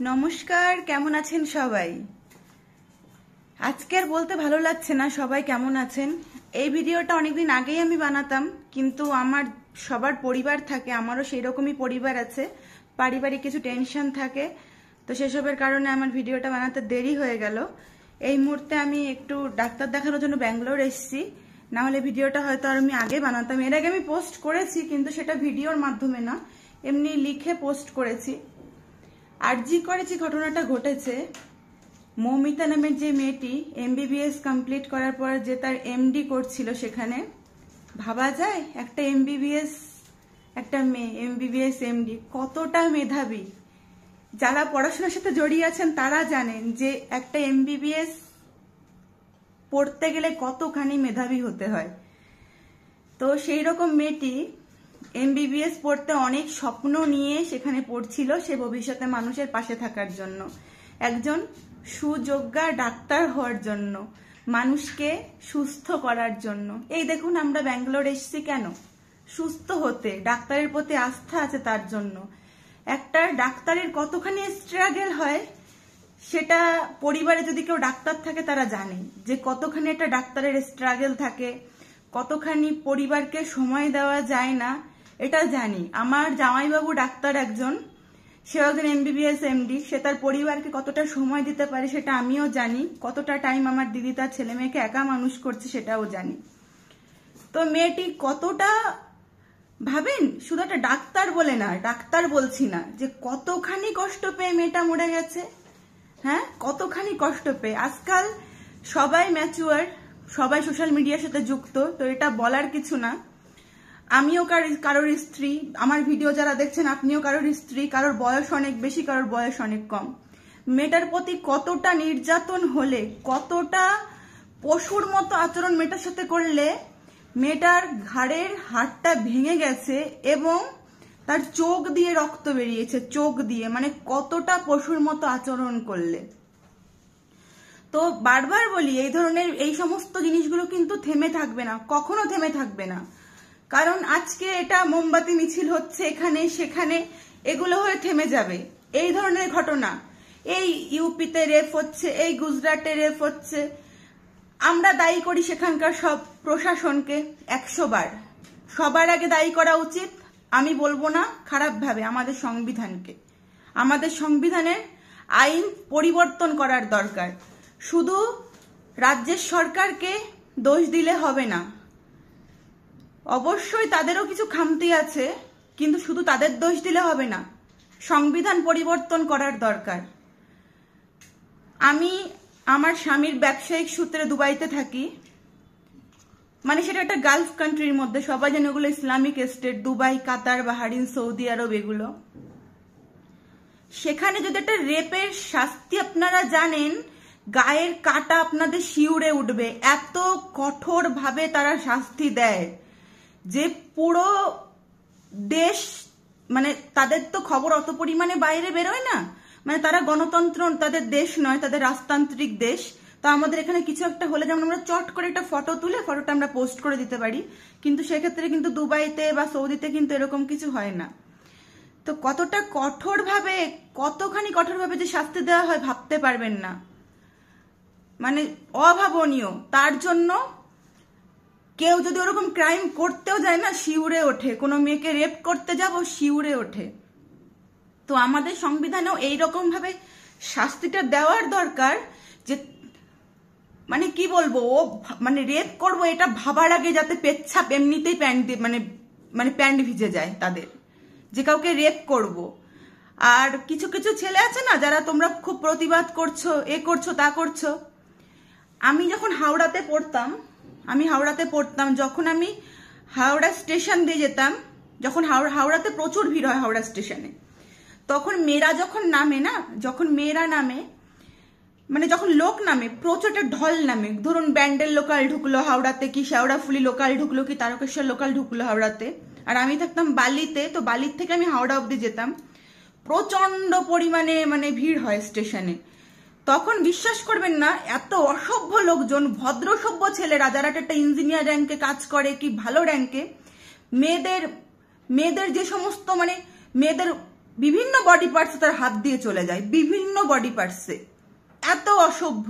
নমস্কার, কেমন আছেন সবাই? আজকে আর বলতে ভালো লাগছে না সবাই কেমন আছেন। এই ভিডিওটা অনেকদিন আগেই আমি বানাতাম, কিন্তু আমার সবার পরিবার থাকে, আমারও সেই রকমই পরিবার আছে, পারিবারিক কিছু টেনশন থাকে, তো সেসবের কারণে আমার ভিডিওটা বানাতে দেরি হয়ে গেল। এই মুহূর্তে আমি একটু ডাক্তার দেখানোর জন্য ব্যাঙ্গালোর এসেছি, না হলে ভিডিওটা হয়তো আর আমি আগে বানাতাম। এর আগে আমি পোস্ট করেছি, কিন্তু সেটা ভিডিওর মাধ্যমে না, এমনি লিখে পোস্ট করেছি। আরজি করেছি ঘটনাটা ঘটেছে, মৌমিতা নামের যে মেয়েটি এমবিবিএস কমপ্লিট করার পর যে তার এমডি করছিল, সেখানে ভাবা যায় একটা এমবিবিএস, একটা মেয়ে এমবিবিএস এমডি কতটা মেধাবী। যারা পড়াশোনার সাথে জড়িয়ে আছেন তারা জানেন যে একটা এমবিবিএস পড়তে গেলে কতখানি মেধাবী হতে হয়। তো সেই রকম মেয়েটি এমবিবিএস পড়তে অনেক স্বপ্ন নিয়ে সেখানে পড়ছিল, সে ভবিষ্যতে মানুষের পাশে থাকার জন্য, একজন সুযোগ্যা ডাক্তার হওয়ার জন্য, মানুষকে সুস্থ করার জন্য। এই দেখুন আমরা ব্যাঙ্গালোর এসেছি কেন? সুস্থ হতে, ডাক্তারের প্রতি আস্থা আছে তার জন্য। একটা ডাক্তারের কতখানি স্ট্রাগল হয় সেটা পরিবারে যদি কেউ ডাক্তার থাকে তারা জানে যে কতখানি একটা ডাক্তারের স্ট্রাগল থাকে, কতখানি পরিবারকে সময় দেওয়া যায় না, এটা জানি। আমার জামাইবাবু ডাক্তার একজন, সে একজন এমবিবিএস এমডি, সে তার পরিবারকে কতটা সময় দিতে পারে সেটা আমিও জানি। কতটা টাইম আমার দিদি তার ছেলে মেয়েকে একা মানুষ করছে সেটাও জানি। তো মেয়েটি কতটা, ভাবেন, শুধু একটা ডাক্তার বলে না, ডাক্তার বলছি না, যে কতখানি কষ্ট পেয়ে মেয়েটা মরে গেছে। হ্যাঁ, কতখানি কষ্ট পেয়ে। আজকাল সবাই ম্যাচুয়ার, সবাই সোশ্যাল মিডিয়ার সাথে যুক্ত, তো এটা বলার কিছু না। আমিও কারোর স্ত্রী, আমার ভিডিও যারা দেখছেন আপনিও কারোর স্ত্রী, কারোর বয়স অনেক বেশি, কারোর বয়স অনেক কম। মেয়েটার প্রতি কতটা নির্যাতন হলে, কতটা পশুর মতো আচরণ মেয়েটার সাথে করলে মেয়েটার ঘাড়ের হাড়টা ভেঙে গেছে এবং তার চোখ দিয়ে রক্ত বেরিয়েছে, চোখ দিয়ে, মানে কতটা পশুর মতো আচরণ করলে। তো বারবার বলি, এই ধরনের এই সমস্ত জিনিসগুলো কিন্তু থেমে থাকবে না, কখনো থেমে থাকবে না। কারণ আজকে এটা মোমবাতি মিছিল হচ্ছে এখানে সেখানে, এগুলো হয়ে থেমে যাবে। এই ধরনের ঘটনা, এই ইউপিতে রেপ হচ্ছে, এই গুজরাটে রেপ হচ্ছে, আমরা দায়ী করি সেখানকার সব প্রশাসনকে 100 বার। সবার আগে দায়ী করা উচিত, আমি বলবো না খারাপ ভাবে, আমাদের সংবিধানকে। আমাদের সংবিধানের আইন পরিবর্তন করার দরকার। শুধু রাজ্যের সরকারকে দোষ দিলে হবে না, অবশ্যই তাদেরও কিছু খামতি আছে, কিন্তু শুধু তাদের দোষ দিলে হবে না, সংবিধান পরিবর্তন করার দরকার। আমি আমার স্বামীর ব্যবসায়িক সূত্রে দুবাইতে থাকি, মানে সেটা একটা গালফ কান্ট্রির মধ্যে, সবাই জানে ওগুলো ইসলামিক স্টেট, দুবাই, কাতার, বাহারিন, সৌদি আরব, এগুলো। সেখানে যদি একটা রেপের শাস্তি আপনারা জানেন, গায়ের কাটা আপনাদের শিউরে উঠবে, এত কঠোর ভাবে তারা শাস্তি দেয় যে পুরো দেশ, মানে তাদের তো খবর অত পরিমাণে বাইরে বেরোয় না, মানে তারা গণতন্ত্র, তাদের দেশ নয়, তাদের রাজতান্ত্রিক দেশ। তো আমাদের এখানে কিছু একটা হলে যেমন আমরা চট করে একটা ফটো তুলে ফটোটা আমরা পোস্ট করে দিতে পারি, কিন্তু সেক্ষেত্রে কিন্তু দুবাইতে বা সৌদিতে কিন্তু এরকম কিছু হয় না। তো কতটা কঠোরভাবে, কতখানি কঠোরভাবে যে শাস্তি দেওয়া হয় ভাবতে পারবেন না, মানে অভাবনীয়। তার জন্য কেউ যদি ওরকম ক্রাইম করতেও যায় না, শিউরে ওঠে, কোনো মেয়েকে রেপ করতে যাব শিউরে ওঠে। তো আমাদের সংবিধানেও এইরকম ভাবে শাস্তিটা দেওয়ার দরকার যে, মানে কি বলবো, ও মানে রেপ করবো এটা ভাবার আগে যাতে পেচ্ছাপ এমনিতেই প্যান্ট মানে প্যান্ট ভিজে যায় তাদের, যে কাউকে রেপ করব। আর কিছু কিছু ছেলে আছে না, যারা তোমরা খুব প্রতিবাদ করছো, এ করছো তা করছো। আমি যখন হাওড়াতে পড়তাম, যখন আমি হাওড়া স্টেশন দিয়ে যেতাম, যখন হাওড়াতে প্রচুর ভিড় হয় হাওড়া স্টেশনে, তখন মেয়েরা যখন নামে না, যখন মেয়েরা নামে, মানে যখন লোক নামে, প্রচুর একটা ঢল নামে। ধরুন ব্যান্ডেল লোকাল ঢুকলো হাওড়াতে, কি শেওড়াফুলি লোকাল ঢুকলো, কি তারকেশ্বর লোকাল ঢুকলো হাওড়াতে, আর আমি থাকতাম বালিতে, তো বালির থেকে আমি হাওড়া অবধি যেতাম। প্রচন্ড পরিমাণে মানে ভিড় হয় স্টেশনে। তখন বিশ্বাস করবেন না, এত অসভ্য লোকজন, ভদ্র সভ্য ছেলেরা যারা একটা ইঞ্জিনিয়ার র্যাঙ্কে কাজ করে, কি ভালো র্যাঙ্কে, মেয়েদের যে সমস্ত, মানে মেয়েদের বিভিন্ন বডি পার্টসে তার হাত দিয়ে চলে যায়, বিভিন্ন বডি পার্টসে, এত অসভ্য।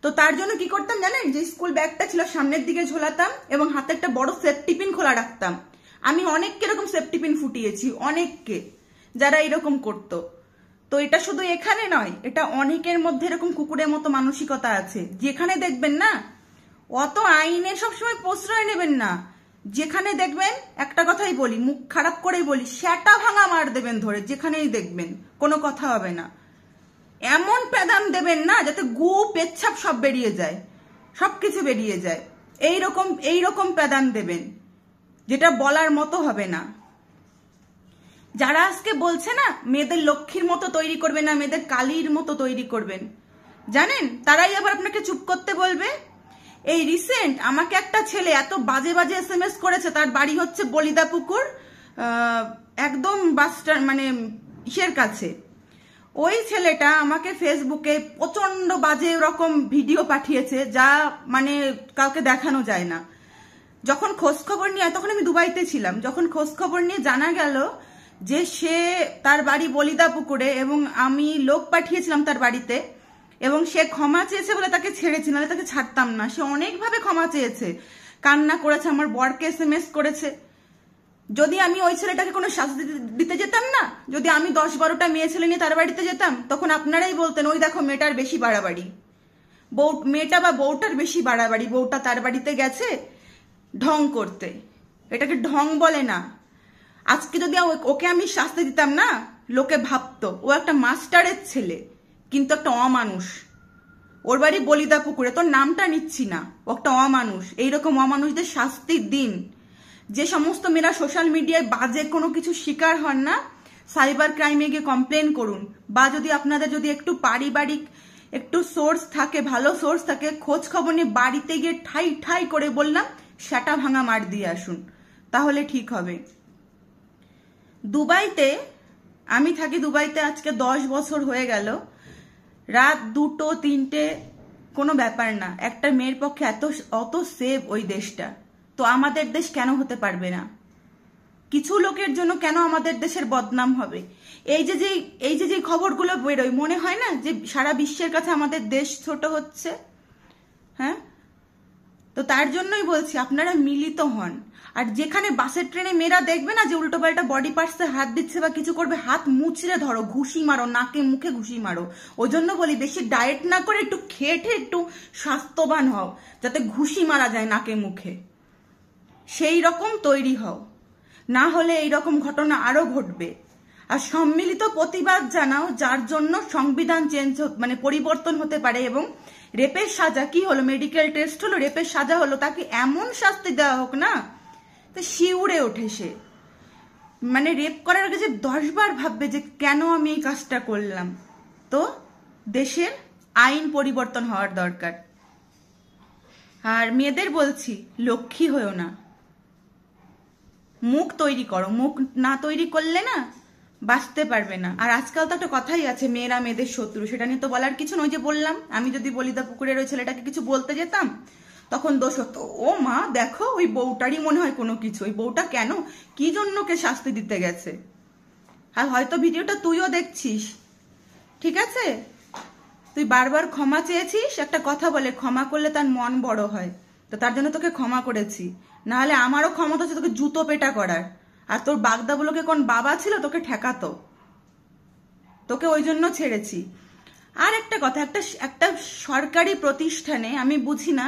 তো তার জন্য কি করতাম জানেন, যে স্কুল ব্যাগটা ছিল সামনের দিকে ঝোলাতাম এবং হাতে একটা বড় সেফটি পিন খোলা রাখতাম। আমি অনেককে এরকম সেফটি পিন ফুটিয়েছি, অনেককে, যারা এরকম করতো। তো এটা শুধু এখানে নয়, এটা অনেকের মধ্যে এরকম কুকুরের মতো মানসিকতা আছে। যেখানে দেখবেন না, অত আইনের সবসময় প্রশ্রয় নেবেন না, যেখানে দেখবেন, একটা কথাই বলি, মুখ খারাপ করেই বলি, শ্যাটা ভাঙা মার দেবেন ধরে, যেখানেই দেখবেন, কোনো কথা হবে না। এমন প্যাদান দেবেন না যাতে গু পেচ্ছাপ সব বেরিয়ে যায়, সবকিছু বেরিয়ে যায়, এইরকম প্যাদান দেবেন যেটা বলার মতো হবে না। যারা আজকে বলছে না মেয়েদের লক্ষ্মীর মতো তৈরি করবেন না, মেয়েদের কালীর মতো তৈরি করবেন, জানেন তারাই আবার আপনাকে চুপ করতে বলবে। এই রিসেন্ট আমাকে একটা ছেলে এত বাজে বাজে SMS করেছে, তার বাড়ি হচ্ছে বলিদাপুকুর, একদম বাস স্ট্যান্ড, মানে ইসের কাছে। ওই ছেলেটা আমাকে ফেসবুকে প্রচন্ড বাজে রকম ভিডিও পাঠিয়েছে, যা মানে কাউকে দেখানো যায় না। যখন খোঁজ খবর নিয়ে, তখন আমি দুবাইতে ছিলাম, যখন খোঁজ খবর নিয়ে জানা গেল যে সে, তার বাড়ি বলিদাপুকুরে এবং আমি লোক পাঠিয়েছিলাম তার বাড়িতে, এবং সে ক্ষমা চেয়েছে বলে তাকে ছেড়েছি, নাহলে তাকে ছাড়তাম না। সে অনেকভাবে ক্ষমা চেয়েছে, কান্না করেছে, আমার বরকে SMS করেছে। যদি আমি ওই ছেলেটাকে কোনো শাস্তি দিতে যেতাম না, যদি আমি 10-12টা মেয়ে ছেলে নিয়ে তার বাড়িতে যেতাম, তখন আপনারাই বলতেন ওই দেখো মেয়েটার বেশি বাড়াবাড়ি, মেয়েটা বা বউটার বেশি বাড়াবাড়ি, বউটা তার বাড়িতে গেছে ঢং করতে। এটাকে ঢং বলে না। আজকে যদি ওকে আমি শাস্তি দিতাম না, লোকে ভাবতো ও একটা মাস্টারের ছেলে, কিন্তু একটা অমানুষ। ওর বাড়ি বলিদাপুকুরে, তোর নামটা নিচ্ছি না, ও একটা অমানুষ। এইরকম অমানুষদের শাস্তির দিন। যে সমস্ত মেয়েরা সোশ্যাল মিডিয়ায় বাজে কোনো কিছু শিকার হন না, সাইবার ক্রাইমে গিয়ে কমপ্লেন করুন, বা যদি আপনাদের যদি একটু পারিবারিক একটু সোর্স থাকে, ভালো সোর্স থাকে, খোঁজ খবর নিয়ে বাড়িতে গিয়ে ঠাই ঠাই করে বললাম সেটা ভাঙা মার দিয়ে আসুন, তাহলে ঠিক হবে। দুবাইতে আমি থাকি, দুবাইতে আজকে 10 বছর হয়ে গেল। রাত 2-3টে কোনো ব্যাপার না, একটা মেয়ের পক্ষে অত সেভ ওই দেশটা। তো আমাদের দেশ কেন হতে পারবে না? কিছু লোকের জন্য কেন আমাদের দেশের বদনাম হবে? এই যে খবরগুলো বেরোয়, মনে হয় না যে সারা বিশ্বের কাছে আমাদের দেশ ছোট হচ্ছে? হ্যাঁ, তো তার জন্যই বলছি আপনারা মিলিত হন। আর যেখানে বাসের ট্রেনে মেয়েরা দেখবে না যে উল্টো পাল্টা বডি পার্টসে হাত দিচ্ছে বা কিছু করবে, হাত মুচড়ে ধরো, ঘুষি মারো, নাকে মুখে ঘুষি মারো। ওই জন্য বলি বেশি ডায়েট না করে একটু খেটে একটু স্বাস্থ্যবান হও, যাতে ঘুষি মারা যায় নাকে মুখে, সেই রকম তৈরি হও, না হলে এইরকম ঘটনা আরো ঘটবে। আর সম্মিলিত প্রতিবাদ জানাও, যার জন্য সংবিধান মানে পরিবর্তন হতে পারে। এবং রেপের সাজা কি হলো, মেডিকেল টেস্ট হলো, রেপের সাজা হলো, তাকে এমন শাস্তি দেওয়া হোক না তো শিউরে ওঠে সে। মানে রেপ করার আগে যে 10 বার ভাববে যে কেন আমি এই কাজটা করলাম। তো দেশের আইন পরিবর্তন হওয়ার দরকার। আর মেয়েদের বলছি, লক্ষ্মী হয়েও না, মুখ তৈরি করো, মুখ না তৈরি করলে না বাঁচতে পারবে না। আর আজকাল তো একটা কথাই আছে, মেয়েরা মেয়েদের শত্রু, সেটা নিয়ে তো বলার কিছু নয়। যে বললাম, আমি যদি বলিদাপুকুরের ওই ছেলেটাকে কিছু বলতে যেতাম, তখন দোষ হতো, ও মা দেখো ওই বউটারই মনে হয় কোনো কিছু, ওই বউটা কেন কি জন্য কে শাস্তি দিতে গেছে। আর হয়তো ভিডিওটা তুইও দেখছিস, ঠিক আছে, তুই বারবার ক্ষমা চেয়েছিস, একটা কথা বলে ক্ষমা করলে তার মন বড় হয়, তো তার জন্য তোকে ক্ষমা করেছি। নাহলে আমারও ক্ষমতা আছে তোকে জুতো পেটা করার। আর তোর বাগদাগুলোকে কোন বাবা ছিল তোকে ঠেকাতো, তোকে ওই জন্য ছেড়েছি। আর একটা কথা, একটা সরকারি প্রতিষ্ঠানে আমি বুঝি না,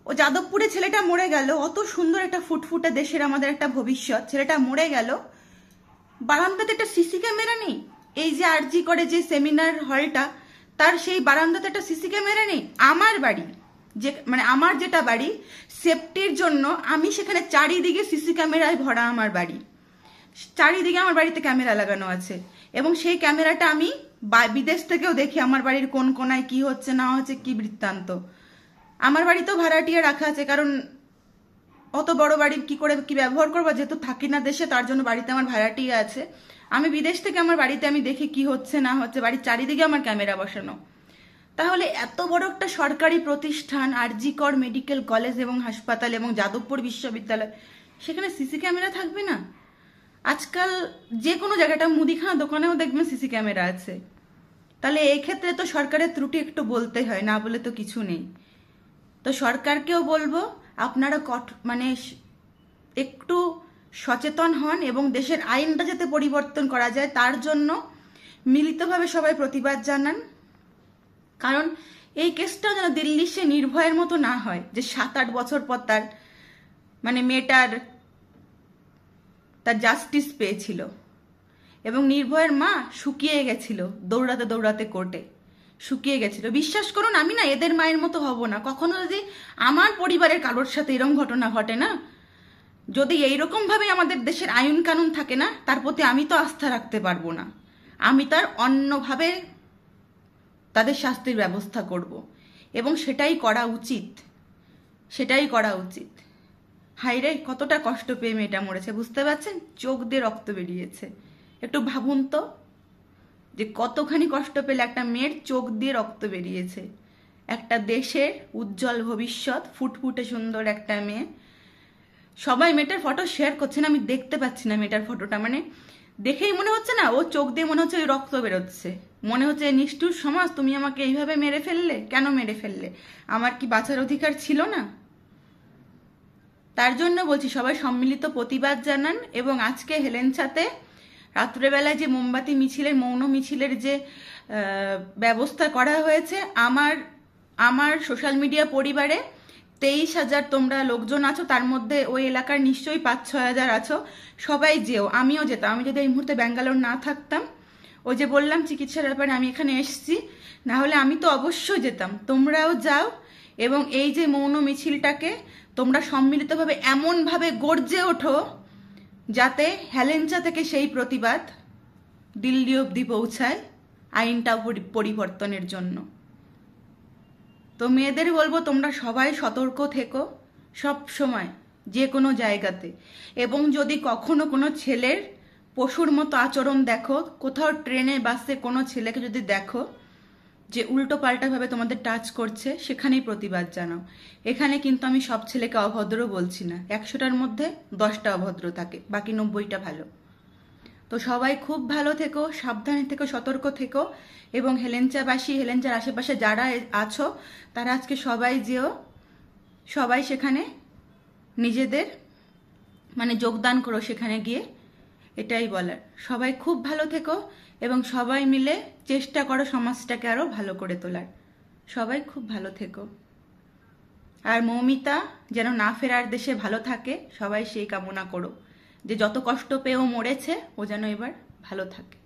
ও যাদবপুরে ছেলেটা মরে গেল, অত সুন্দর একটা ফুটফুটে দেশের আমাদের একটা ভবিষ্যৎ, ছেলেটা মরে গেল, বারান্দাতে একটা সিসি ক্যামেরা নেই। এই যে আরজি করে যে সেমিনার হলটা, তার সেই বারান্দাতে একটা সিসি ক্যামেরা নেই। আমার বাড়ি, যে মানে আমার যেটা বাড়ি, সেফটির জন্য আমি সেখানে চারিদিকে সিসি ক্যামেরায় ভরা আমার বাড়ি, চারিদিকে আমার বাড়িতে ক্যামেরা লাগানো আছে। এবং সেই ক্যামেরাটা আমি বিদেশ থেকেও দেখি আমার বাড়ির কোন কোনায় কি হচ্ছে না হচ্ছে, কি বৃত্তান্ত। আমার বাড়িতেও ভাড়াটিয়া রাখা আছে, কারণ অত বড় বাড়ি কি করে কি ব্যবহার করবো, যেহেতু থাকি না দেশে, তার জন্য বাড়িতে আমার ভাড়াটিয়া আছে। আমি বিদেশ থেকে আমার বাড়িতে আমি দেখি কি হচ্ছে না হচ্ছে, বাড়ির চারিদিকে আমার ক্যামেরা বসানো। তাহলে এত বড় একটা সরকারি প্রতিষ্ঠান, আরজি কর মেডিকেল কলেজ এবং হাসপাতাল এবং যাদবপুর বিশ্ববিদ্যালয়, সেখানে সিসি ক্যামেরা থাকবে না? আজকাল যে কোনো জায়গাটা মুদিখানা দোকানেও দেখবেন সিসি ক্যামেরা আছে। তাহলে এই ক্ষেত্রে তো সরকারের ত্রুটি একটু বলতে হয়, না বলে তো কিছু নেই। তো সরকারকেও বলবো আপনারা মানে একটু সচেতন হন এবং দেশের আইনটা যাতে পরিবর্তন করা যায় তার জন্য মিলিতভাবে সবাই প্রতিবাদ জানান। কারণ এই কেসটা যেন দিল্লির সে নির্ভয়ের মতো না হয়, যে 7-8 বছর পর তার মানে মেয়েটার জাস্টিস পেয়েছিল এবং নির্ভয়ের মা শুকিয়ে গেছিল দৌড়াতে দৌড়াতে কোর্টে, শুকিয়ে গেছিল। বিশ্বাস করুন, আমি না এদের মায়ের মতো হব না কখনো। যদি আমার পরিবারের কারোর সাথে এরকম ঘটনা ঘটে না, যদি এইরকম ভাবে আমাদের দেশের আইন কানুন থাকে না, তার প্রতি আমি তো আস্থা রাখতে পারবো না। আমি তার অন্যভাবে তাদের শাস্তির ব্যবস্থা করব এবং সেটাই করা উচিত, সেটাই করা উচিত। হাইরে, কতটা কষ্ট পেয়ে মেয়েটা মরেছে বুঝতে পারছেন? চোখ দিয়ে রক্ত বেরিয়েছে। একটু ভাবুন তো যে কতখানি কষ্ট পেলে একটা মেয়ের চোখ দিয়ে রক্ত বেরিয়েছে। একটা দেশের উজ্জ্বল ভবিষ্যৎ, ফুটফুটে সুন্দর একটা মেয়ে। সবাই মেয়েটার ফটো শেয়ার করছেন, আমি দেখতে পাচ্ছি না মেয়েটার ফটোটা। মানে দেখেই মনে হচ্ছে না, ও চোখ দিয়ে মনে হচ্ছে ওই রক্ত বেরোচ্ছে। মনে হচ্ছে নিষ্ঠুর সমাজ, তুমি আমাকে এইভাবে মেরে ফেললে, কেন মেরে ফেললে? আমার কি বাঁচার অধিকার ছিল না? তার জন্য বলছি সবাই সম্মিলিত প্রতিবাদ জানান। এবং আজকে হেলেঞ্চাতে রাত্রেবেলায় যে মোমবাতি মিছিলের, মৌন মিছিলের যে ব্যবস্থা করা হয়েছে, আমার সোশ্যাল মিডিয়া পরিবারে 23,000 তোমরা লোকজন আছো, তার মধ্যে ওই এলাকার নিশ্চয়ই 5-6 হাজার আছো। সবাই যেও, আমিও যেতাম। আমি যদি এই মুহূর্তে ব্যাঙ্গালোর না থাকতাম, ওই যে বললাম চিকিৎসার ব্যাপারে আমি এখানে এসেছি, না হলে আমি তো অবশ্যই যেতাম। তোমরাও যাও এবং এই যে মৌন মিছিলটাকে তোমরা সম্মিলিতভাবে এমনভাবে গর্জে ওঠো যাতে হেলেঞ্চা থেকে সেই প্রতিবাদ দিল্লি অবধি পৌঁছায় আইনটা পরিবর্তনের জন্য। তো মেয়েদের বলবো তোমরা সবাই সতর্ক থেকো সব সময়, যে কোনো জায়গাতে। এবং যদি কখনো কোনো ছেলের পশুর মতো আচরণ দেখো, কোথাও ট্রেনে বাসে কোনো ছেলেকে যদি দেখো যে উল্টো পাল্টাভাবে তোমাদের টাচ করছে, সেখানেই প্রতিবাদ জানাও। এখানে কিন্তু আমি সব ছেলেকে অভদ্র বলছি না, 100টার মধ্যে 10টা অভদ্র থাকে, বাকি 90টা ভালো। তো সবাই খুব ভালো থেকো, সাবধানে থেকো, সতর্ক থেকো। এবং হেলেঞ্চাবাসী, হেলেঞ্চার আশেপাশে যারা আছো তারা আজকে সবাই যেও, সবাই সেখানে নিজেদের মানে যোগদান করো সেখানে গিয়ে, এটাই বলার। সবাই খুব ভালো থেকো এবং সবাই মিলে চেষ্টা করো সমাজটাকে আরো ভালো করে তোলার। সবাই খুব ভালো থেকো। আর মৌমিতা যেন না ফেরার দেশে ভালো থাকে, সবাই সেই কামনা করো যে যত কষ্ট পেয়েও মরেছে ও যেন এবার ভালো থাকে।